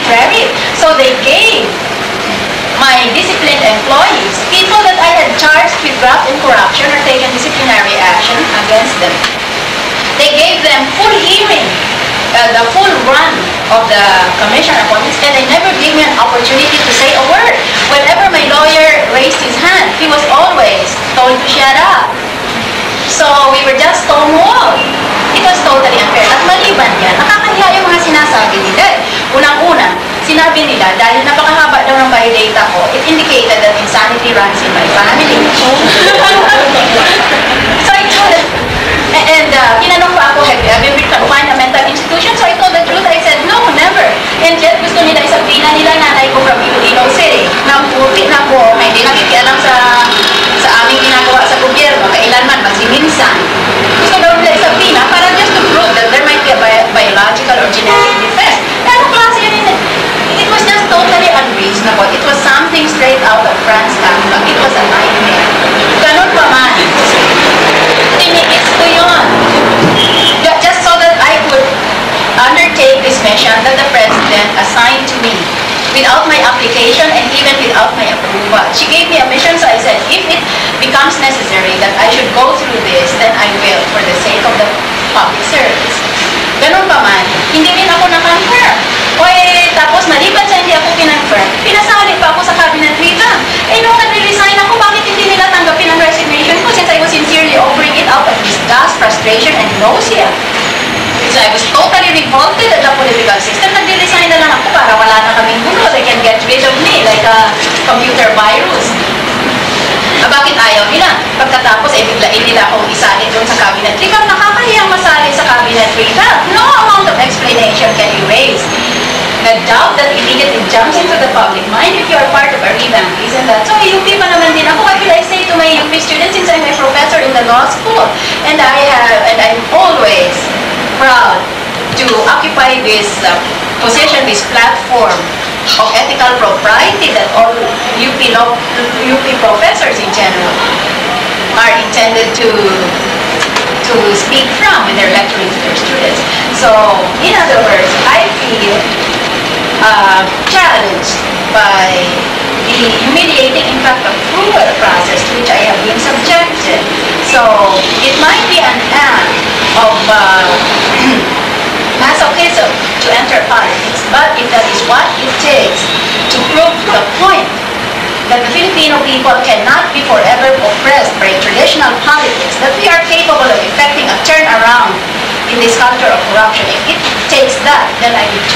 arbitrary. So they gave my disciplined employees, people that I had charged with graft and corruption or taken disciplinary action against them, they gave them full hearing, the full run of the commission appointments, and they never gave me an opportunity to say a word. Whenever my lawyer raised his hand, he was always told to shut up. So we were just stonewalled. It was totally unfair. At maliban yan, nakakahiya yung mga sinasabi nila. Unang-una, sinabi nila, dahil napakahaba daw ng biodata ko, it indicated that insanity runs in my family. So I told them, and tinanong pa ako, have you ever been confined a mental institution? So I told the truth, I said, no, never. And yet, gusto nila isabihin na nila nanay ko from Iloilo City. Namputi na po, hindi nakikialam sa aming ginagawa sa gobyerno, kailanman magsiminsan. Gusto daw nila isabihin para just to prove that there might be a biological or genetic defect. Pero klase yun, it was just totally unreasonable. It was something straight out of Franz Kafka. It was a nightmare. Ganun pa man. Tiniis ko yun. Just so that I could undertake this mission that the President assigned to me without my application and even without my approval. She gave me a mission, so I said, if it becomes necessary that I should go through this, then I will for the sake of the public service. Ganun pa man, hindi rin ako na-confirm. Tapos maliban sa hindi ako kinonfirm, pinasali pa ako sa cabinet revamp. Nung nag-resign ako, bakit hindi nila tanggapin ang resignation ko since I was sincerely offering it out of disgust, frustration, and nausea? So I was totally revolted at the political system. Nag-resign na lang ako para wala na kaming gulo. They can get rid of me like a computer virus. Bakit ayaw nila? Pagkatapos, biglain nila akong isali doon sa cabinet revamp. Nakakahiyang masali sa cabinet revamp. No amount of explanation can you raise. The doubt that immediately jumps into the public mind if you are part of a revamp, isn't that? So, UP pa naman din ako. What will I say to my UP students since I'm a professor in the law school? And I'm always proud to occupy this position, this platform of ethical propriety that all UP professors in general are intended to speak from when they're lecturing to their students. So, in other words, I feel challenged by the humiliating impact of approval process to which I have been subjected. So, it might be an act of masochism to enter politics, but if that is what it takes to prove the point that the Filipino people cannot be forever oppressed by traditional politics, that we are capable of effecting a turnaround in this culture of corruption, if it takes that, then I would choose